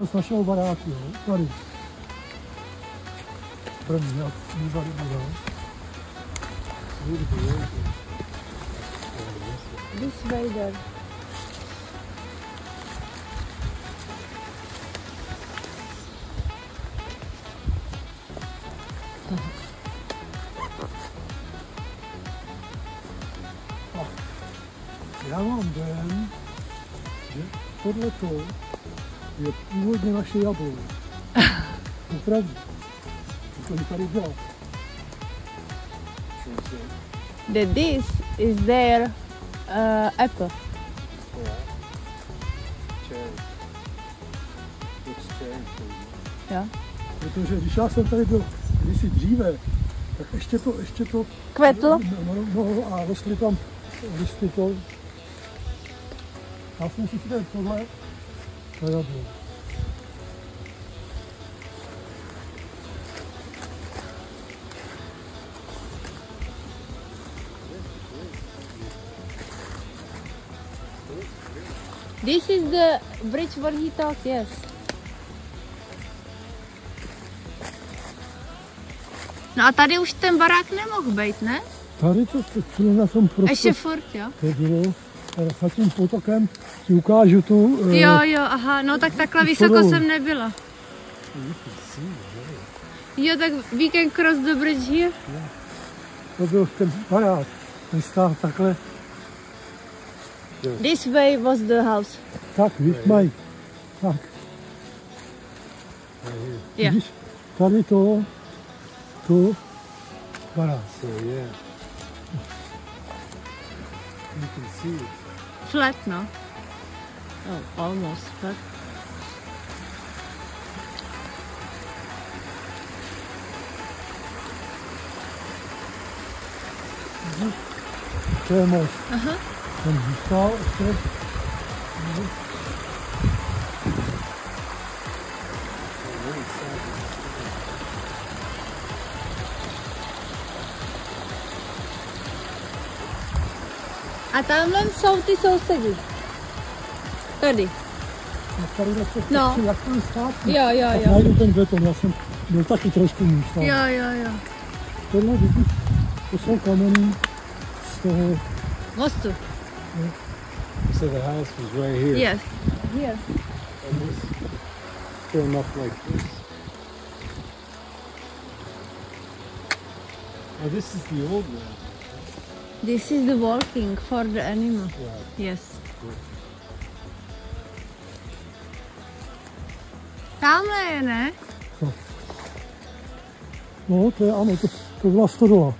z našeho baráku, jo? Tady. První, jak bývali býval. This way there. Já mám dojem, že tohleto je původně naše jablon. Opravdu. To je tady dělat. That this is their apple. Yeah. Protože když já jsem tady byl kdysi dříve, tak ještě to Kvetlo? No a rostly tam listy to. Já jsem si chtěl tohle jablon. This is the bridge where he talked, yes. No a tady už ten barák nemohl být, ne? Tady to na tom prostě. Ještě furt, jo? To bylo za tím potokem, ti ukážu tu. Jo, aha, no tak takhle vysoko jsem nebyla. Jo, tak we can cross the bridge here. To byl ten barák, ten stál takhle. This way was the house. Tak, víš, mají. Tak. Yeah. Vidíš, tady to barák. So yeah, you can see it. Flat, no? Oh, almost flat. To je most. Aha. Ten zůstal ještě. A tamhle jsou ty sousedi. Tady. No. Jak tam stát? Jo. Najdu ten beton, já jsem byl taky trošku místá. Jo. Tohle vidíš, to jsou kameny z toho. Mostu. So the house was right here. Yes. Here. And this came up like this. Oh, this is the old one. This is the walking for the animal. Right. Yes. Tamhle je, ne? No, to je ano, to byla stodola.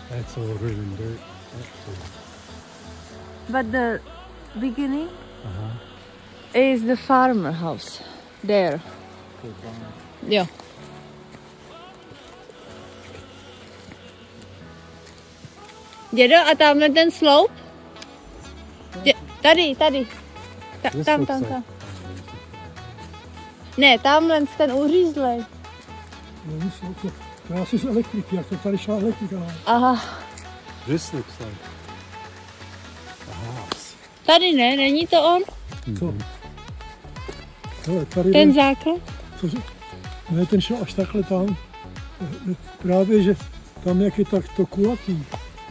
That's all written dirt. Actually. But the beginning is the farmer house. There. Jo. Dědo, a tamhle ten sloup? Tady. Tam. Ne, tamhle ten uřízlej. To je asi z elektriky, jak to tady šla elektrika. Aha. This looks like a house. Tady ne, není to on? Co? Tady Ten základ? Cože? Ne, ten šel až takhle tam. Právě, že tam, jak je tak to kulatý,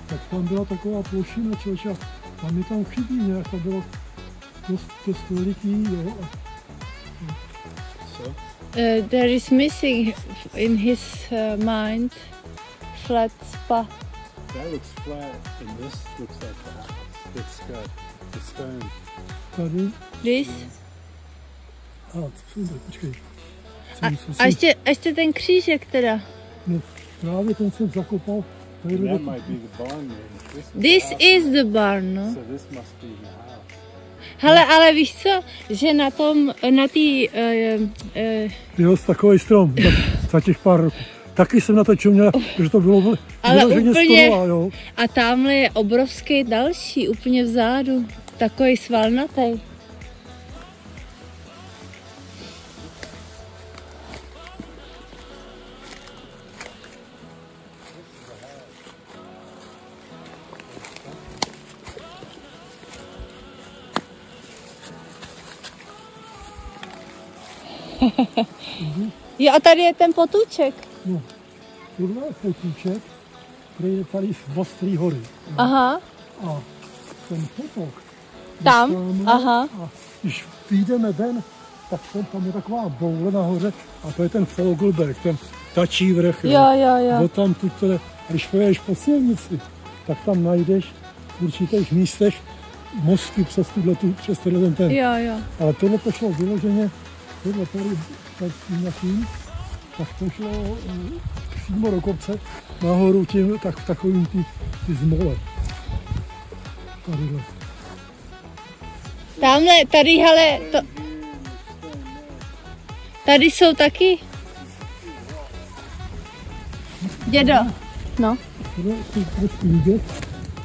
tak tam byla taková plošina, člověče, a mi tam chybí nějak, to bylo dost veliký, jo. So? There is missing in his mind flat spot. That looks flat, and this looks like the house. It's got the stone. Tady. This? Počkej. A ještě ten křížek teda. No, právě ten jsem zakopal. That might be the barn maybe. This is the barn, no. So this must be the house. Hele, ale víš co, že na tý... Jo, takový strom, za těch pár roků. Taky jsem na to čuměl, že to bylo ale úplně, stola, jo. A tamhle je obrovský další, úplně vzadu. Takový svalnatý. Jo, a tady je ten potůček. No, tohle je potůček, který je tady z Ostrý hory. Aha, A ten potok. tam, dostáváme aha. A když vyjdeme ven, tak tam je taková boule nahoře a to je ten Fogelberg, ten ptačí vrch. Jo. Tam když pojedeš po silnici, tak tam najdeš v určitých místech mosty přes ten. Jo. Ale tohle to šlo vyloženě, tohle tady tak to šlo přímo do kopce nahoru tím, tak v takovým ty zmole. Tadyhle. Tamhle, tady, hele, to... Tady jsou taky. Dědo, no.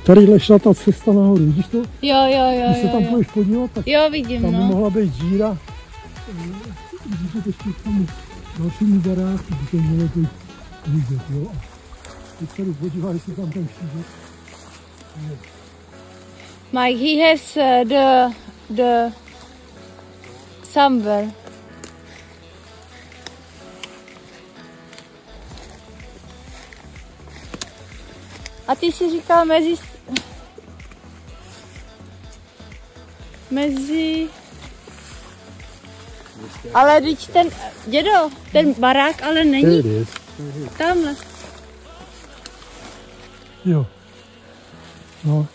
Tady šla ta cesta nahoru, vidíš to? Jo. Když se tam půjdeš podívat, tak jo, vidím, tam by no. mohla být díra. Vidíte, ještě tam dalšímu baráku, by to mělo být vidět, jo. A teď tady podívaj, jestli tam ten křížek je. Mike, he has the somewhere. A ty si říkal mezi... Ale teď ten, dědo, ten barák ale není tamhle. Jo. No,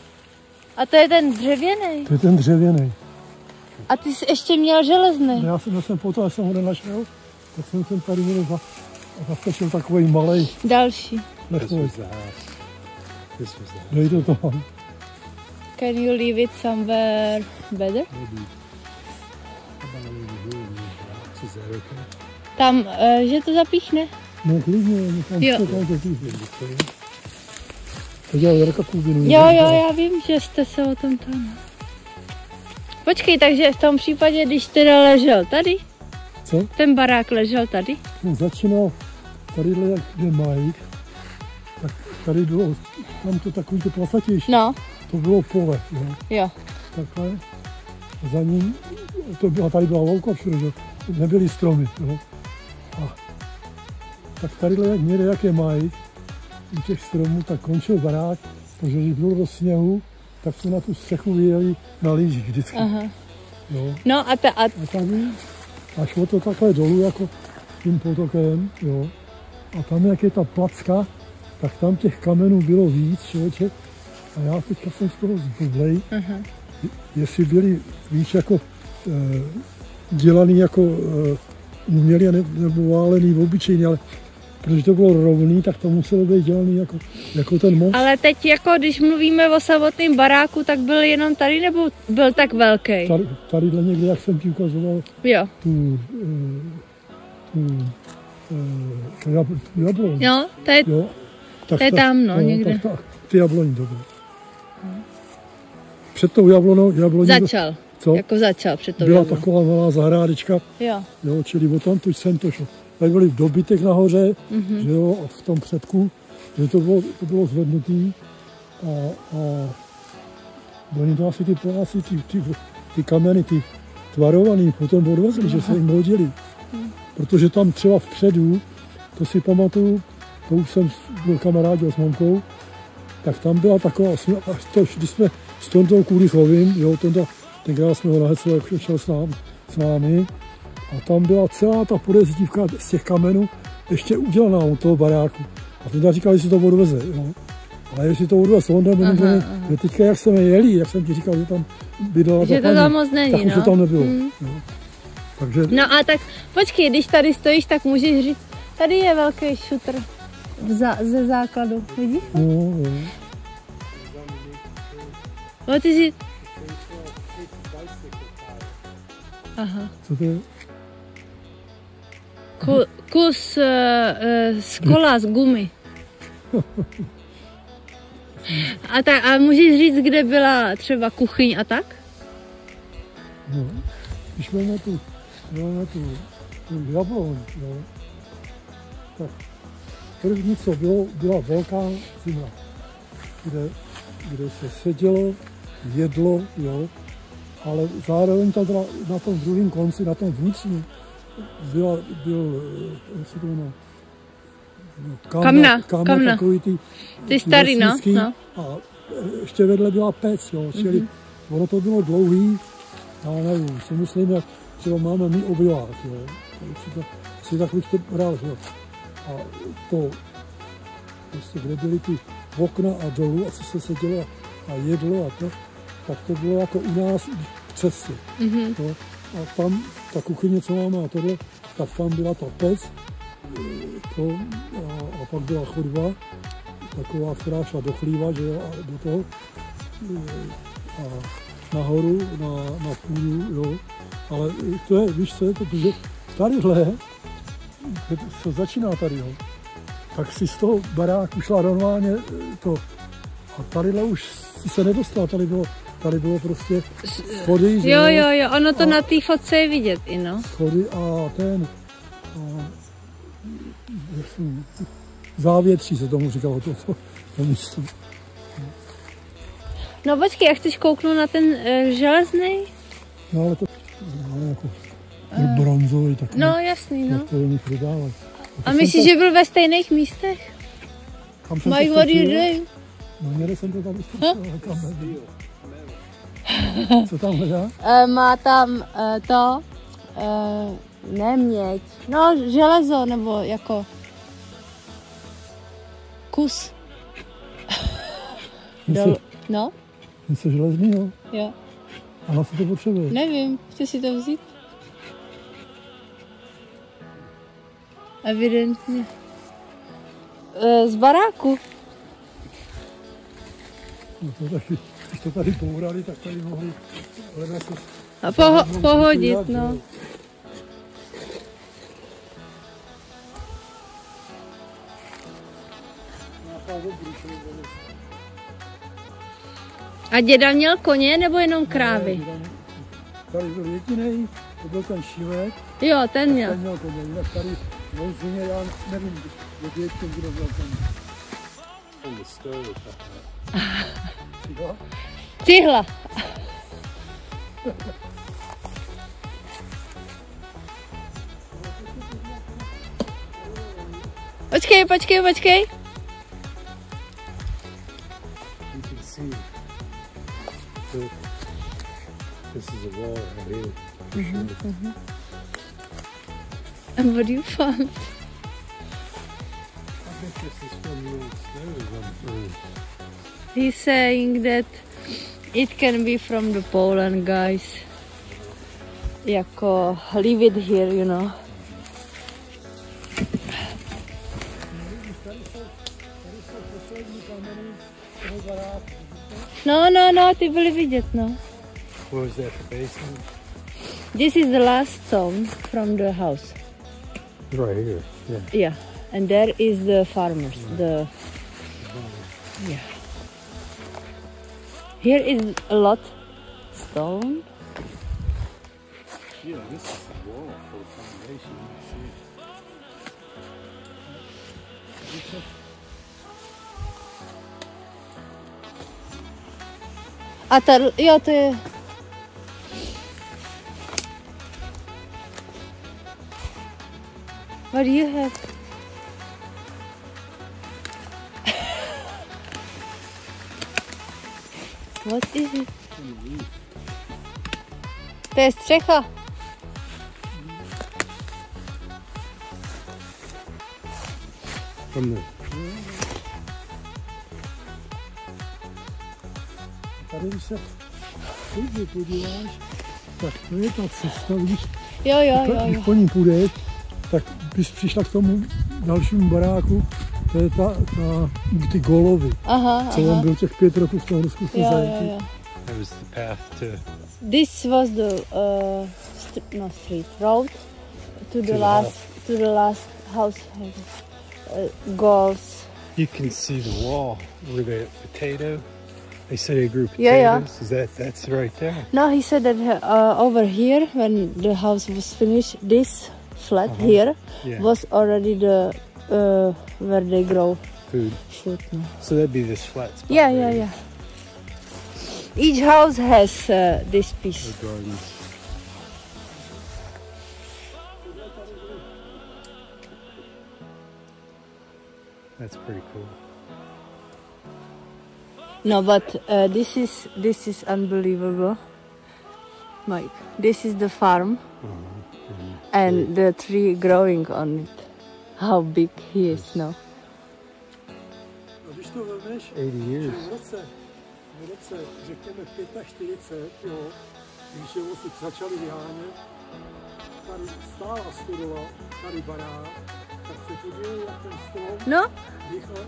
A to je ten dřevěný. to je ten dřevěný. A ty jsi ještě měl železný. Já jsem potom, až jsem ho nenašel, tak jsem tady měl zaskočil takový malej Další. lechový. This was the Dej do toho. Can you leave it somewhere better? maybe. How about over here in these rocks? Is that okay? Tam, že to zapíchne. No klidně, nechám Jo. to tam to dělal Jarka Kubinu. Jo, já vím, že jste se o tom tam. Počkej, takže v tom případě, když teda ležel tady, Co? ten barák ležel tady? On začínal tadyhle, jak je Mike, tak tady bylo, tam to takový to placatější, No, to bylo pole, jo, jo. takhle. Za ním, tady byla louka všude, že nebyly stromy, jo. A tak tadyhle, jak někde, jak je Mike, u těch stromů, tak končil barák, protože když bylo do sněhu, tak jsme na tu střechu vyjeli na lyžích vždycky, Aha. jo. No a A tady, a šlo to takhle dolů, jako tím potokem, jo. A tam, jak je ta placka, tak tam těch kamenů bylo víc, člověče. A já teďka jsem z toho zbublej, jestli byli víc jako dělaný jako umělý nebo válený obyčejný, ale protože to bylo rovný, tak to muselo být dělaný jako ten most. ale teď jako, když mluvíme o samotném baráku, tak byl jenom tady, nebo byl tak velký? Tadyhle někde, jak jsem ti ukazoval, Jo. tu jabloň. Jo, to je, Jo, tak to je tam, no, někde. Tak, ty jabloní to bylo. Před tou jabloní Začal. co? Jako začal před tou Byla jabloní. taková malá zahrádečka, Jo. jo, čili o tam tuď jsem to šlo. Tady byly dobytek nahoře, že jo, a v tom předku, že to bylo zvednutý a oni to asi ty Poláci, ty kameny, ty tvarovaný, potom odvezli, že se jim hodili. Protože tam třeba vpředu, to si pamatuju, to už jsem byl kamarád s mamkou, tak tam byla taková, když jsme s Tondou Kulichovým, jo, tenkrát jsme ho nahecovali, jak šel s námi, a tam byla celá ta podezdívka z těch kamenů ještě udělaná u toho baráku. A Tonda říkal, jestli to odveze, jo. Ale jestli to odveze Tonda, že teďka, jak jsme jeli, jak jsem ti říkal, že tam bydlela Že to tam moc není, tak už no. to tam nebylo. Jo. Takže No a tak počkej, když tady stojíš, tak můžeš říct, tady je velký šutr ze základu, vidíš? no. No ty si... Aha. Co to je? Kus z kola, z gumy. A můžeš říct, kde byla třeba kuchyň a tak? No. Když máme tu jabloň, jo, tak první, co bylo, byla velká zima, kde se sedělo, jedlo, jo, ale zároveň tam na tom druhém konci, na tom vnitřním, byl, jak se to jmenuje, Kamna. takový Ty starý, no. lesnický. A ještě vedle byla pec, jo, čili ono to bylo dlouhý, já nevím, si myslím, jak třeba máme my obyvák, jo, si tak bych to bral, jo. A to, prostě, kde byly ty okna a dolů a co se sedělo a jedlo a to, tak to bylo jako u nás v cestě. No. A tam ta kuchyně, co máme a tohle, tak tam byla ta pec to, a pak byla chodba, taková, která šla do chlíva, že jo, a do toho a nahoru, na půdu, jo. Ale to je, víš co je to, protože tadyhle, co začíná tady, jo, tak si z toho baráku šla normálně to. A tadyhle už se nedostala, tady bylo prostě schody, že Jo, ono to na té fotce je vidět i, no. Schody a závětří se tomu říkalo, to místo. No počkej, jak chceš kouknout na ten železný? No ale to jako bronzový, tak no jasný, no. To oni prodávají. A myslíš, že byl ve stejných místech? Mike, what are you doing? No měli jsem to tady kam nebyl. Co tam hledá? Má tam to, ne měď, no železo, nebo jako kus. No? Něco železného? Jo. A na co to potřebuje? Nevím, chci si to vzít. Evidentně. Z baráku. No to taky, když to tady pourali, tak tady mohli a pohodit, no. A děda měl koně nebo jenom krávy? Tady byl jedinej, to byl ten Šílek. Jo, ten měl. Ten měl koně, jinak tady vozně, já nevím, kdo byl koně. Cihla. Počkej. You can see this is a wall right here. And what do you find? I think this is from the old snow. He's saying that it can be from the Poland, guys. Jako leave it here, you know. No, ty byly vidět, no. What was that, the basement? This is the last stone from the house. Right here, yeah. Yeah, and there is the farmers, yeah. Here is a lot stone. Yeah, this is the wall for the foundation. You see it? A jo, to je... What do you have? What is it? To je střecha. From the... Tady, když se podíváš, tak to je ta cesta, vidíš? Jo. Když po ní půjdeš, tak bys přišla k tomu dalšímu baráku, to je ty golovy. Co on byl těch 5 roků v tom Rusku zajetí. That was the path to... This was the street road to the last house. Goals. You can see the wall where the potato. They say they grew potatoes. Yeah. Is that's right there? No, he said that over here, when the house was finished, this flat here was already the where they grow food. No. So that'd be this flat spot. Yeah. Each house has this piece. The gardens. That's pretty cool. No, but this is unbelievable, Mike. This is the farm, and the tree growing on it. How big he is now. A když to vemeš, 80 years. v roce, řekněme 45, jo, když je odsud začali vyhánět, tady stála studoval, tady barák, tak se podívej, jak ten strom No, dýchal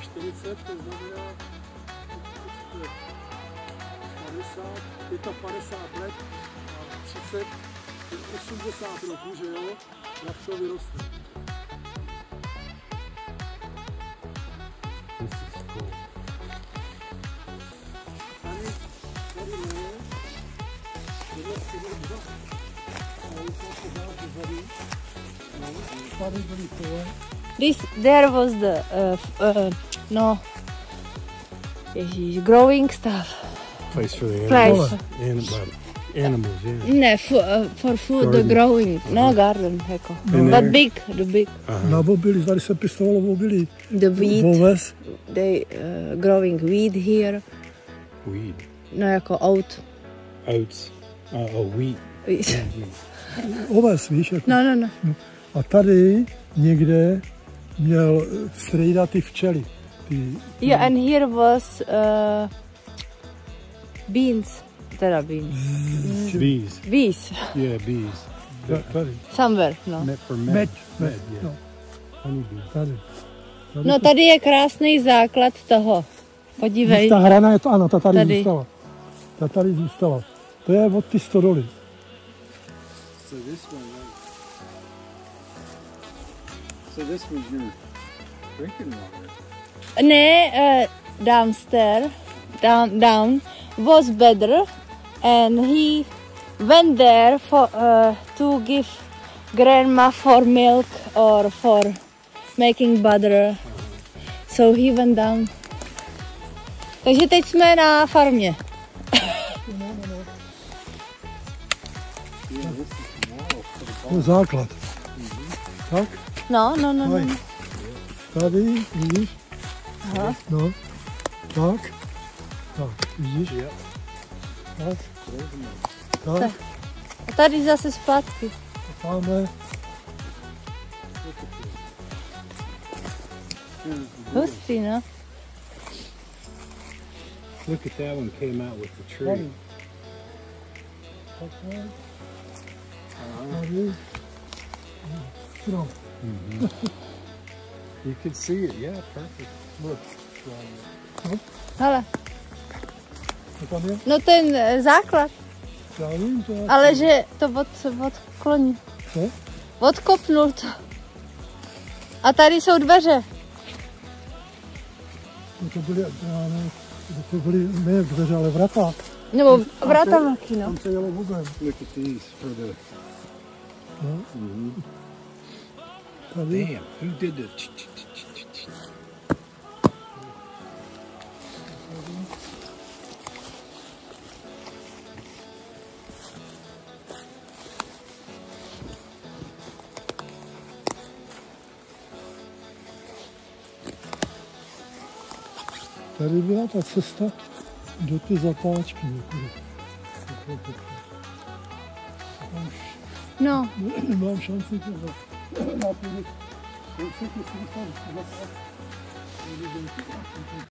45, to znamená 50 let a 30, 80 roků, že jo, jak to vyroste. This is cool. Tady ne, tady byly tohle. there was the no, growing stuff. Place for the Place. animals, yeah. Ne, for food, the Garden. growing. No garden, jako. And But there- the big, Na obilí, tady se pěstovalo obilí. the wheat. Oves, They growing wheat here. Weed. No, jako oat. Oats. Wheat. oves, víš, jako. No. A tady někde měl strejdat ty včely. Yeah, and here was beans. Teda beans. Bees. Bees. Yeah, bees. Tady, Somewhere, no. Met for med, med, yeah. no, Honeybee. tady. No tady je krásný základ toho. Podívej. Ta hrana je to, ano, ta tady Tady. zůstala. Ta tady zůstala. To je od ty stodoly. So this one, so this was your drinking water. Ne, downstairs, down was better, and he went there for to give grandma for milk or for making butter. So he went down. Takže teď jsme na farmě. Yeah, this is the wall for the To je základ. Tak, No. tady, tady, vidíš? Aha. No, tak, vidíš? Yep. Tak, tak, A tady zase zpátky. tamhle, Hustý, no. Look at that one came out with the tree. tady. Takhle, tady. Strom. You can see it, yeah, perfect. Look. Hele, Co tam je? no ten základ, Já vím, to je. ale že to odkloní. Co? Odkopnul to. A tady jsou dveře. To byly, já ne, to byly ne dveře, ale vrata. Nebo vrata velký, no. Tam se jelo vůbec. Look at these for the. No. Tady. Damn, who did the? Tady byla ta cesta do ty zatáčky. No, Nemám šanci to zapůjdu.